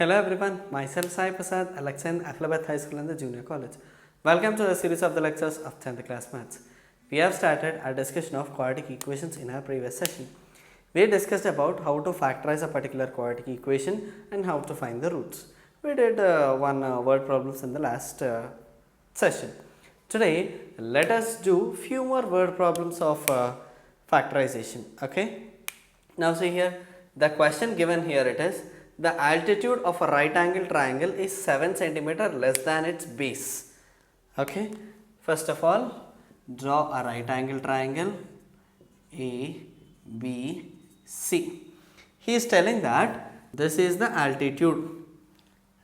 Hello everyone, myself Sai Prasad, a lecturer in Akhlabad High School and the Junior College. Welcome to the series of the lectures of 10th class maths. We have started our discussion of quadratic equations in our previous session. We discussed about how to factorize a particular quadratic equation and how to find the roots. We did one word problems in the last session. Today, let us do few more word problems of factorization. Okay. Now see here, the question given here it is, the altitude of a right angle triangle is 7 centimeter less than its base. Okay. First of all, draw a right angle triangle A, B, C. He is telling that this is the altitude,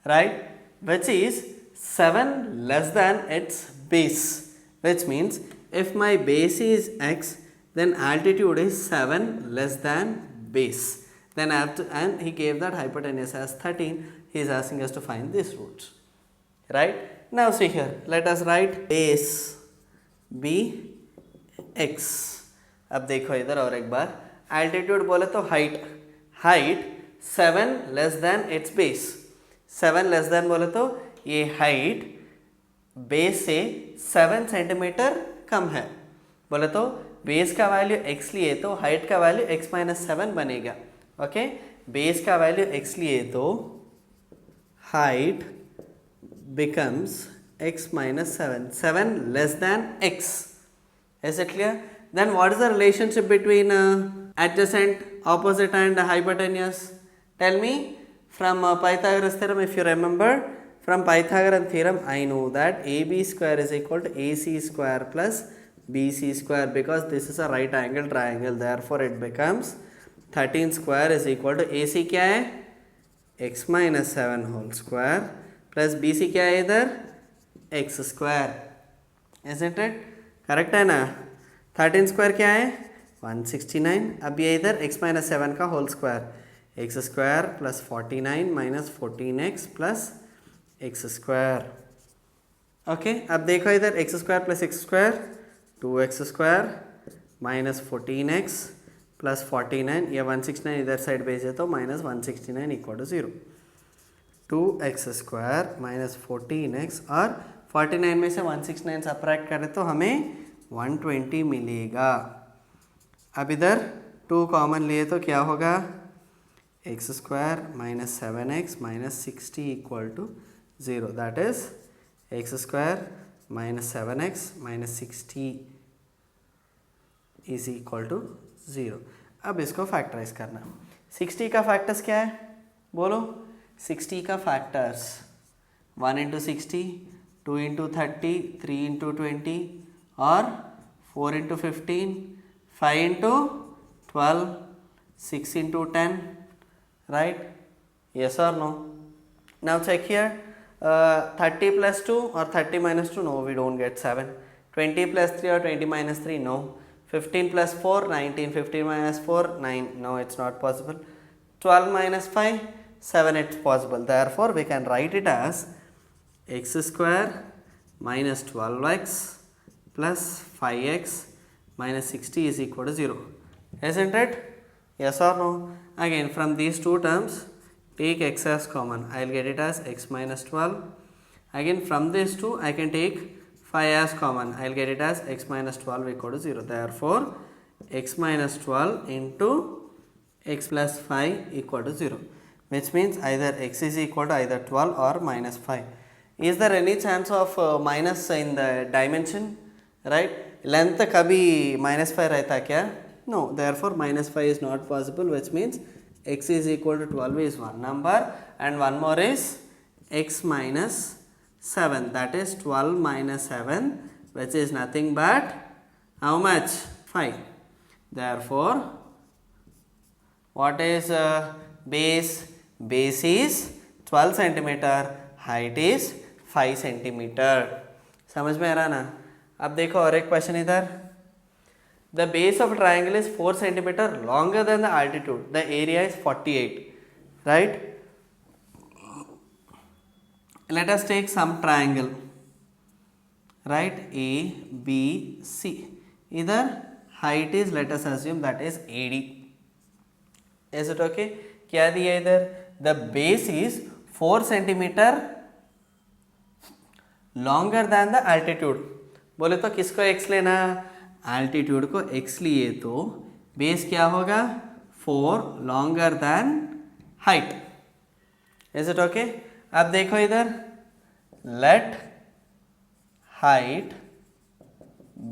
right, which is 7 less than its base, which means if my base is x, then altitude is 7 less than base. Then after, and he gave that hypotenuse as 13, he is asking us to find these roots, right. Now see here, let us write base b x. अब देखो इधर और एक बार, altitude बोले तो height 7 less than its base. 7 less than बोले तो ये height base से 7 सेंटीमीटर कम है. बोले तो बेस का वैल्यू x लिए तो हाइट का वैल्यू x माइनस 7 बनेगा. ओके, बेस का वैल्यू x लिए तो height becomes x minus 7 less than x. Is it clear? Then what is the relationship between adjacent, opposite and hypotenuse? Tell me. From Pythagoras theorem, if you remember, from Pythagorean theorem I know that AB square is equal to AC square plus BC square, because this is a right angle triangle, therefore it becomes 13 square is equal to AC क्या है, x minus 7 whole square plus BC क्या है इधर, x square. Isn't it? Correct है ना. 13 square क्या है, 169. अब ये इधर x minus 7 का whole square, x square plus 49 minus 14x plus x square. Okay, अब देखो इधर x square plus x square 2x square minus 14x plus 49, या 169 इधर साइड भेजे तो minus 169 equal to 0. 2x square minus 14x और 49 में से 169 सब्ट्रैक्ट करें तो हमें 120 मिलेगा. अब इधर 2 कॉमन लिए तो क्या होगा, x square minus 7x minus 60 equal to 0. That is x square minus 7x minus 60 is equal to 0. अब इसको फैक्टराइज करना. 60 का फैक्टर्स क्या है बोलो. 60 का फैक्टर्स 1 इंटू 60, 2 इंटू 30, 3 इंटू 20 और 4 into 15, 5 into 12, 6 into 10, right? Yes or no? Now check here. 30 plus 2 or 30 minus 2, no, we don't get 7. 20 plus 3 or 20 minus 3, no. 15 plus 4, 19. 15 minus 4, 9. No, it's not possible. 12 minus 5, 7, it's possible. Therefore, we can write it as x square minus 12x plus 5x minus 60 is equal to 0. Isn't it? Yes or no? Again, from these two terms, take x as common. I will get it as x minus 12. Again, from these two, I can take 5 as common. I will get it as x minus 12 equal to 0. Therefore, x minus 12 into x plus 5 equal to 0. Which means either x is equal to either 12 or minus 5. Is there any chance of minus in the dimension? Right? Length kabhi minus 5 रहता क्या? No. Therefore, minus 5 is not possible, which means x is equal to 12 is one number and one more is x minus 7, that is 12 minus 7, which is nothing but how much, 5. Therefore, what is base? Base is 12 centimeter, height is 5 centimeter. समझ में आ रहा ना. अब देखो और एक question इधर. The base of a triangle is 4 centimeter longer than the altitude. The area is 48. Right? Let us take some triangle. Right? A, B, C. Either height is, let us assume that is AD. Is it okay? क्या दिया इधर, the base is 4 centimetre longer than the altitude. बोले तो किसको x लेना, altitude को x लिए तो बेस क्या होगा 4 longer than height. Is it okay? अब देखो इधर, let height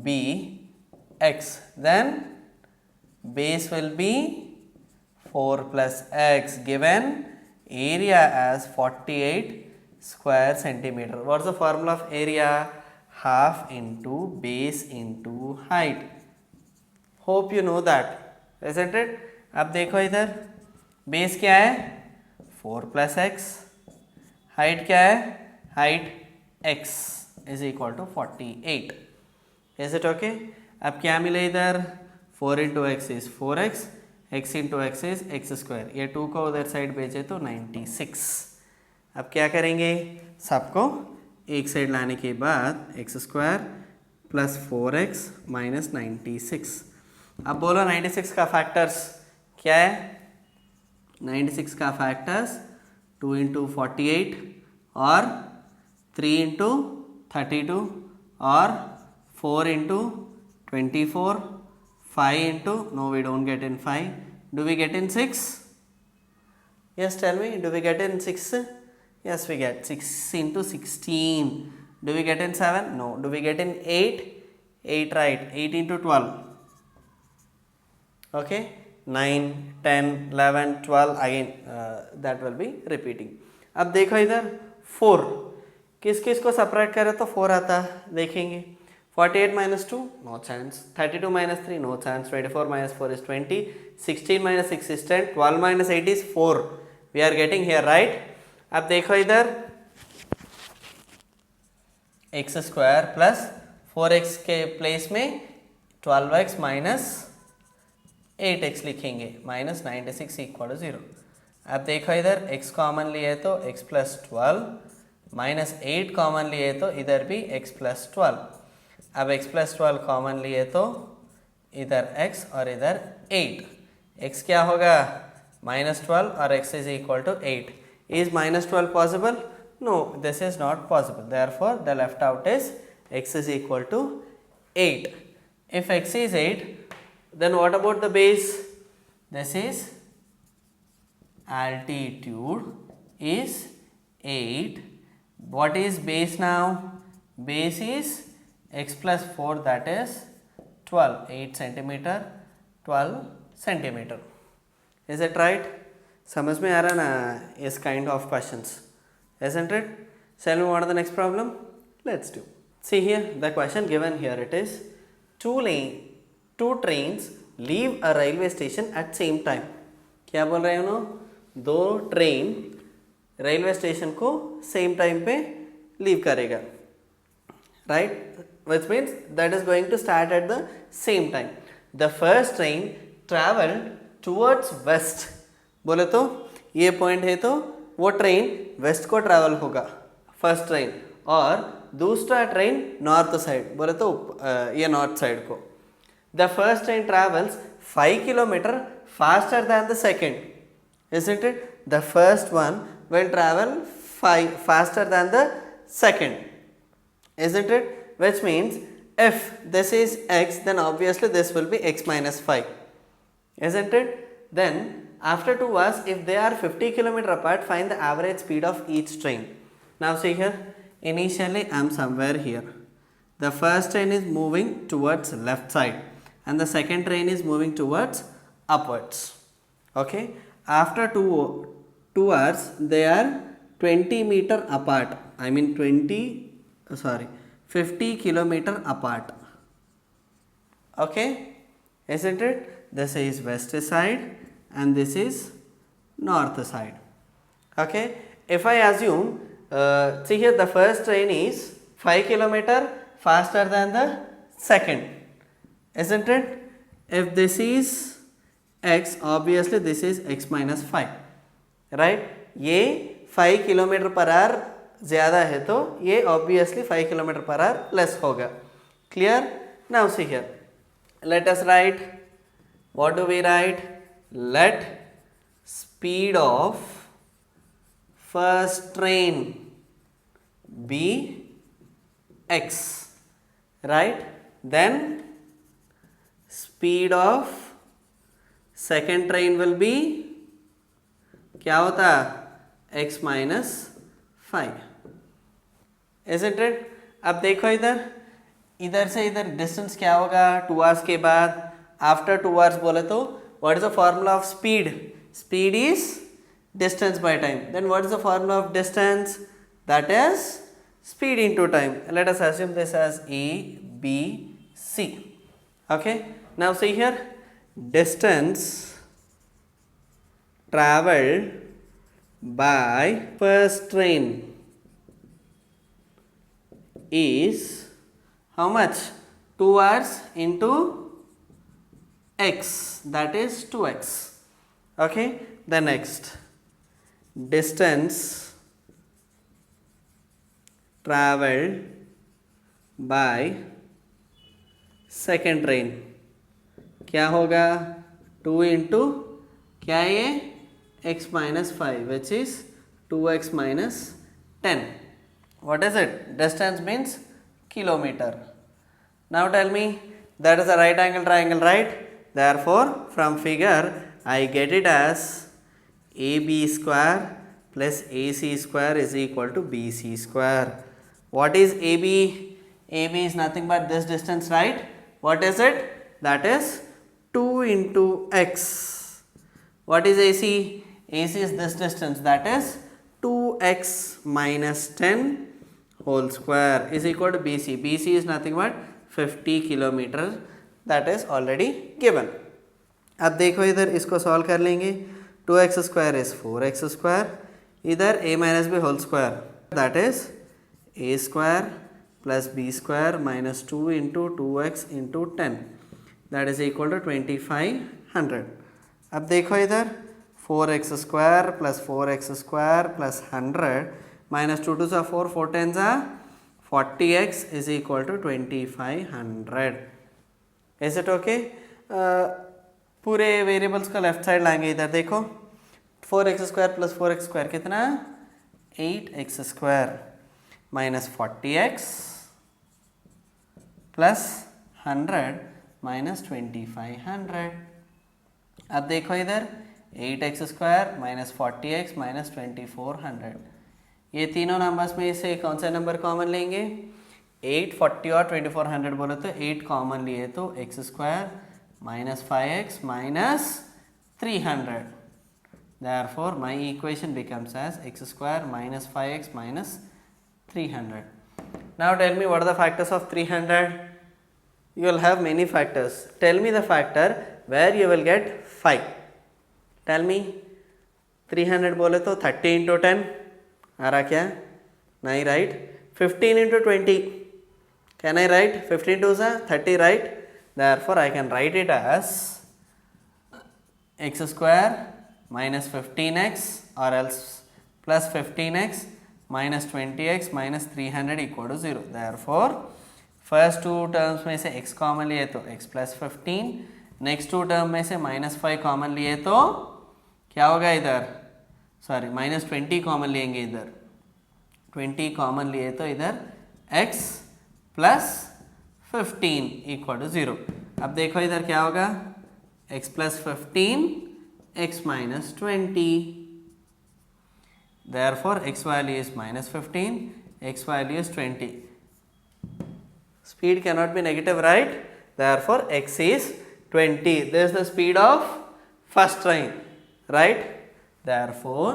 be x, then base will be 4 plus x, given area as 48 square centimeter. What's the formula of area? Half into base into height. Hope you know that, isn't it? अब देखो इधर, base क्या है 4 plus x, height क्या है, height x is equal to 48. Is it okay? अब क्या मिले इधर, 4 into x is 4x, x into x is x square, ये 2 को उधर साइड भेजे तो 96। अब क्या करेंगे, सबको एक साइड लाने के बाद x square plus 4x minus 96। अब बोलो 96 का फैक्टर्स क्या है, 96 का फैक्टर्स 2 इंटू 48 और 3 इंटू 32 और 4 into 24, 5 into, no we don't get in 5, do we get in 6? Yes, tell me, do we get in 6? Yes, we get 6 into 16. Do we get in 7? No. Do we get in 8? 8, right, 8 into 12. Okay, 9, 10, 11, 12 again, that will be repeating. अब देखो इधर 4 किस किस को separate करे तो 4 आता, देखेंगे 48 minus 2, no chance. 32 minus 3, no chance. 24 minus 4 is 20. 16 minus 6 is 10. 12 minus 8 is 4. We are getting here, right? अब देखो इधर, x square plus 4x के प्लेस में 12x minus 8x लिखेंगे, minus 96 equal to 0. अब देखो इधर x कॉमन लिए तो x plus 12 minus 8 कॉमन लिए तो इधर भी x plus 12. अब x प्लस 12 कॉमन लिए तो इधर x और इधर 8, x क्या होगा -12 और x is equal to 8. Is -12 possible? No, this is not possible. Therefore the left out is x is equal to 8. If x is 8, then what about the base? This is altitude is 8. What is base now? Base is x plus 4, that is 12, 8 centimeter, 12 centimeter. Is it right? समझ में आ रहा ना इस kind of questions, isn't it? Shall we move on to the next problem? Let's do. See here, the question given here it is, two trains leave a railway station at same time. क्या बोल रहे हैं उन्होंने, दो train railway station को same time पे leave करेगा, right? Which means that is going to start at the same time. The first train traveled towards west. बोले तो ये पॉइंट है तो वो ट्रेन वेस्ट को ट्रैवल होगा फर्स्ट ट्रेन, और दूसरा ट्रेन नॉर्थ साइड, बोले तो ये नॉर्थ साइड को. The first train travels 5 kilometre faster than the second, isn't it? The first one will travel 5 faster than the second, isn't it? Which means if this is x, then obviously this will be x minus 5, isn't it? Then after 2 hours, if they are 50 kilometer apart, find the average speed of each train. Now see here, initially I am somewhere here. The first train is moving towards left side and the second train is moving towards upwards. Okay, after 2 hours they are 20 meter apart, I mean 50 kilometer apart. Okay, isn't it? This is west side and this is north side. Okay, if I assume, see here, the first train is 5 kilometer faster than the second, isn't it? If this is x, obviously this is x minus 5, right? ये 5 kilometre per hour ज़्यादा है तो ये obviously 5 kilometre पर hour less होगा. Clear? Now see here, let us write, what do we write? Let speed of first train be x, right? Then speed of second train will be क्या होता है x minus 5, isn't it? अब देखो इधर, इधर से इधर डिस्टेंस क्या होगा 2 hours के बाद, आफ्टर 2 hours बोले तो what is the formula of speed? Speed is distance by time. Then what is the formula of distance? That is speed into time. Let us assume this as a b c. Okay, now see here, distance traveled by first train is how much? 2 hours into x, that is 2x. Okay, the next distance traveled by second train क्या होगा? 2 into क्या ये x minus 5, which is 2x minus 10. What is it? Distance means kilometer. Now tell me, that is a right angle triangle, right? Therefore from figure I get it as AB square plus AC square is equal to BC square. What is AB? AB is nothing but this distance, right? What is it? That is 2 into x. What is AC? AC is this distance, that is 2x minus 10 whole square is equal to BC. BC is nothing but 50 kilometer, that is already given. अब देखो इधर इसको solve कर लेंगे. 2x square is 4x square, इधर a minus b whole square, that is a square plus b square minus 2 into 2x into 10, that is equal to 2500. अब देखो इधर 4x square plus 4x square plus 100 minus 2 2s are 4, 4 10s are 40x is equal to 2500. Is it okay? पूरे variables का left side लाएंगे. इधर देखो 4x square plus 4x square कितना? 8x square minus 40x plus 100 minus 2500. अब देखो इधर 8x square minus 40x minus 2400. ये तीनों नंबर्स में से कौन सा नंबर कॉमन लेंगे? 8, 40 और 2400 बोले तो 8 कॉमन लिए तो x square minus 5x minus 300. Therefore my equation becomes as x square minus 5x minus 300. Now tell me what are the factors of 300? You will have many factors. Tell me the factor where you will get 5. Tell me. 300 बोले तो 30 into 10 आ रहा क्या? नहीं, right? 15 into 20. Can I write 15 to 30, right? Therefore I can write it as x square minus 15x or else plus 15x minus 20x minus 300 equal to 0. Therefore first two terms में से x common लिए तो x plus 15, next two term में से minus 5 common लिए तो क्या होगा इधर? सॉरी माइनस 20 कॉमन लेंगे इधर. 20 कॉमन लिए तो इधर x प्लस 15 इक्वल टू 0. अब देखो इधर क्या होगा? x plus 15 x minus 20. Therefore x value is minus 15, x value is 20. Speed cannot be negative, right? Therefore x is 20. This is the speed of first train, right? Therefore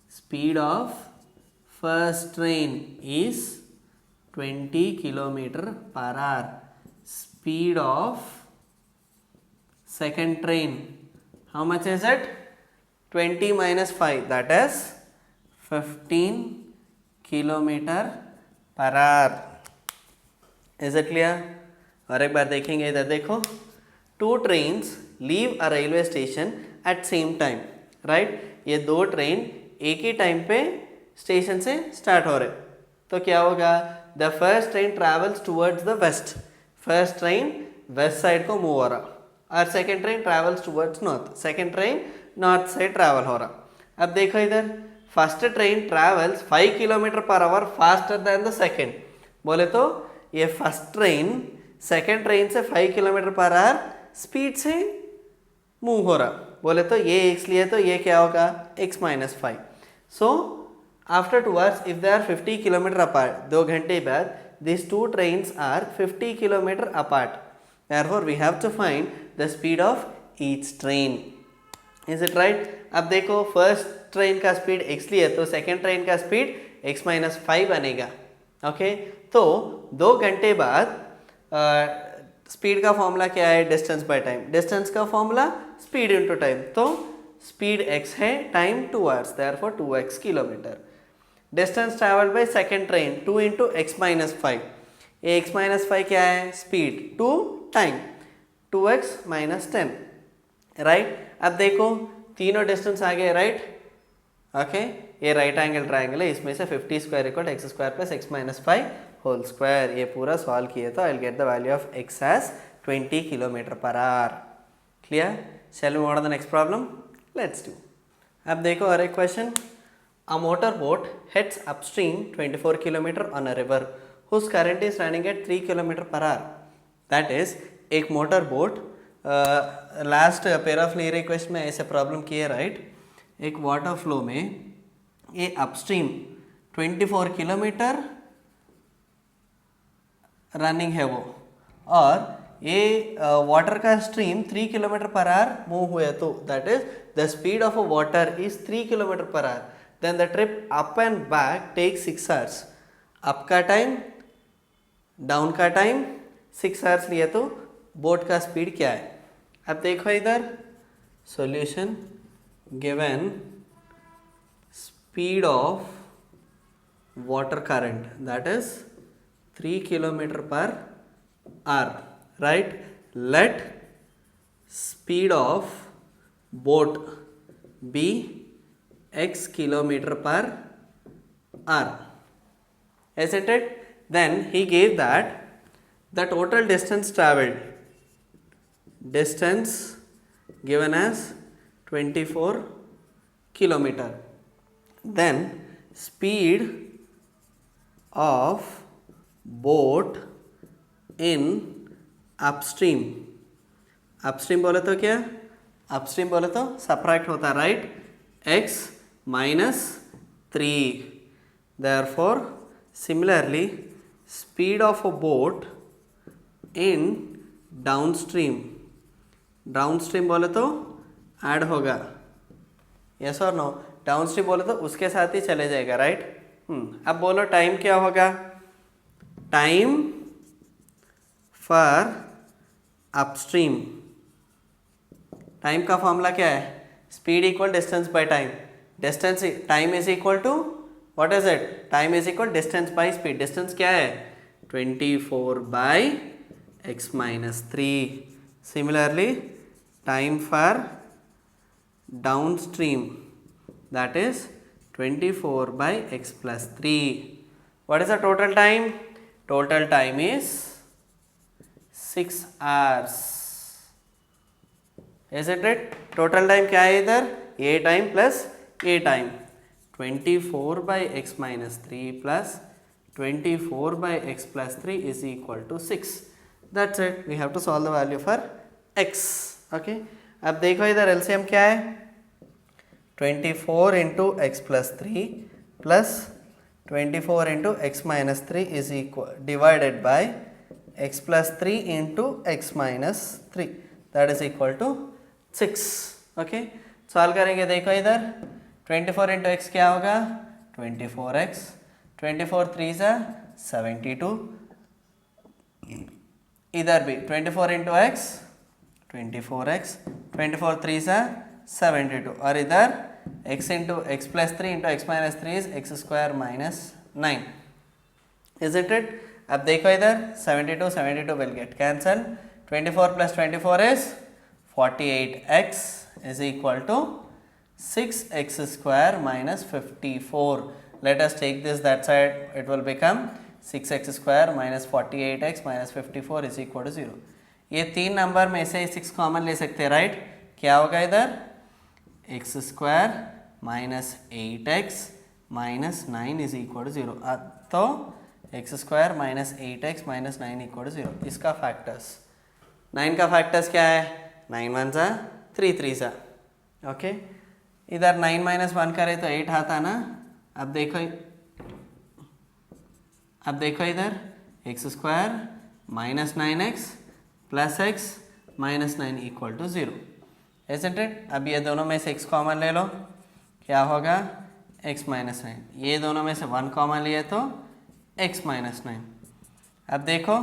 speed of first train is 20 kilometer per hour. Speed of second train, how much is it? 20 minus 5, that is 15 kilometer per hour. Is it clear? और एक बार देखेंगे इधर देखो. Two trains leave a railway station at same time, right? ये दो train एक ही time पे स्टेशन से स्टार्ट हो रहे, तो क्या होगा? The first train travels towards the west. First train west side को मूव हो रहा और second train travels towards north. Second train north side travel हो रहा. अब देखो इधर, फर्स्ट ट्रेन ट्रैवल्स 5 किलोमीटर पर hour faster than the second. बोले तो ये फर्स्ट ट्रेन सेकेंड ट्रेन से 5 किलोमीटर पर आवर स्पीड से मूव हो रहा। बोले तो ये x लिए तो ये क्या होगा, x minus 5। So after 2 hours if they are 50 kilometre apart, 2 घंटे बाद these two trains are 50 kilometer apart. Therefore, we have to find the speed of each train. Is it right? अब देखो फर्स्ट ट्रेन का speed x लिए तो second train का speed x minus 5 बनेगा। Okay, तो 2 घंटे बाद स्पीड का फॉर्मूला क्या है, डिस्टेंस बाय टाइम। डिस्टेंस का फॉर्मूला स्पीड इनटू टाइम, तो स्पीड x है, time 2 hours, therefore 2x kilometre. Distance travelled by second train 2 into x minus 5। ये एक्स माइनस 5 क्या है, speed, to time, 2x minus 10, right. अब देखो तीनों distance आ गए, राइट। ओके, ये राइट एंगल ट्राइंगल है, इसमें से 50 square equal x square plus x minus 5 whole square. ये पूरा सॉल्व किए तो I will get the value of x as 20 kilometre पर hour. Clear? Shall we move on the next problem, let's do. अब देखो और एक question. A motorboat heads upstream 24 km on a river whose current is running at 3 km per hour. That is, एक motor boat, last pair of लीयर request में ऐसे problem किए, right. एक वाटर फ्लो में ये अपस्ट्रीम 24 किलोमीटर रनिंग है वो, और ये वाटर का stream 3 kilometre per hour move हुए, तो that is the speed of a water is 3 kilometre per hour. Then the trip up and back takes 6 hours. Up का टाइम, डाउन का time 6 hours लिए तो बोट का speed क्या है। अब देखो इधर solution, given speed of water current that is 3 kilometre पर hour, right. Let speed of boat be x kilometer per hour, isn't it? Then he gave that the total distance traveled, distance given as 24 kilometer, then speed of boat in upstream, upstream बोले तो क्या, upstream बोले तो subtract होता, right, x minus 3. Therefore, similarly, speed of a boat in downstream, downstream बोले तो add होगा, yes और नो। डाउनस्ट्रीम बोले तो उसके साथ ही चले जाएगा, राइट। अब बोलो टाइम क्या होगा, टाइम फॉर अपस्ट्रीम, टाइम का फॉर्मूला क्या है, speed equal distance by time. Distance, time is equal to what is it, time is equal distance by speed. Distance क्या है, 24 by x minus 3। Similarly time for downstream that is 24 by x plus 3। What is the total time, total time is 6 hours, is it right? Total time क्या है इधर, ये time plus ये time, 24 by x minus 3 plus 24 by x plus 3 is equal to 6। That's it, we have to solve the value for x। Okay, अब देखो इधर LCM क्या है, 24 into x plus 3 plus 24 into x minus 3 is equal divided by x plus 3 into x minus 3, that is equal to 6। Okay, solve करेंगे, देखो इधर 24 into x क्या होगा, 24x, 24 3 सा 72, इधर भी 24 इंटू एक्स 24x, 24 3 सा 72, और इधर x into x plus 3 into x minus 3 is x square minus 9, isn't it? अब देखो इधर 72 72 will get cancelled, 24 plus 24 is 48x is equal to 6x square minus 54. Let us take this that side, it will become 6x square minus 48x minus 54 is equal to 0. ये तीन number में से 6 common ले सकते हैं, right. क्या होगा इधर, x square minus 8x minus 9 is equal to 0. तो x square minus 8x minus 9 equal to 0. इसका factors 9 का factors क्या है? 9 1 सा 3 3 सा. ओके, इधर 9 minus 1 करे तो 8 आता ना. अब देखो इधर x square minus 9x plus x minus 9 equal to 0. Isn't it? अब ये दोनों में से x कॉमन ले लो, क्या होगा? x minus 9. ये दोनों में से 1 कॉमन लिए तो x minus 9. अब देखो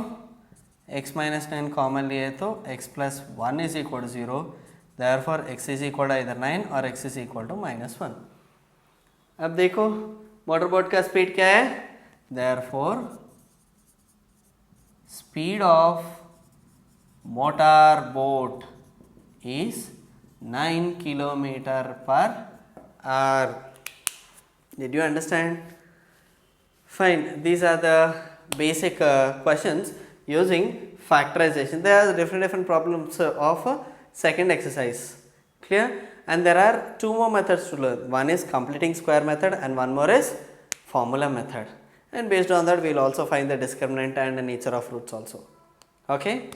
x minus 9 कॉमन लिए तो x plus 1 is equal to 0. Therefore x is equal to either 9 और x is equal to minus 1. अब देखो मोटरबोट का स्पीड क्या है? Therefore speed of motor boat is 9 kilometer per hour. Did you understand? Fine. These are the basic questions using factorization. There are different problems of second exercise. Clear? And there are two more methods to learn. One is completing square method and one more is formula method. And based on that we will also find the discriminant and the nature of roots also. Okay?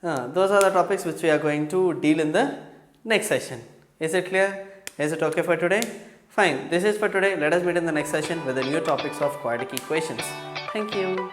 Those are the topics which we are going to deal in the next session. Is it clear? Is it okay for today? Fine. This is for today. Let us meet in the next session with the new topics of quadratic equations. Thank you.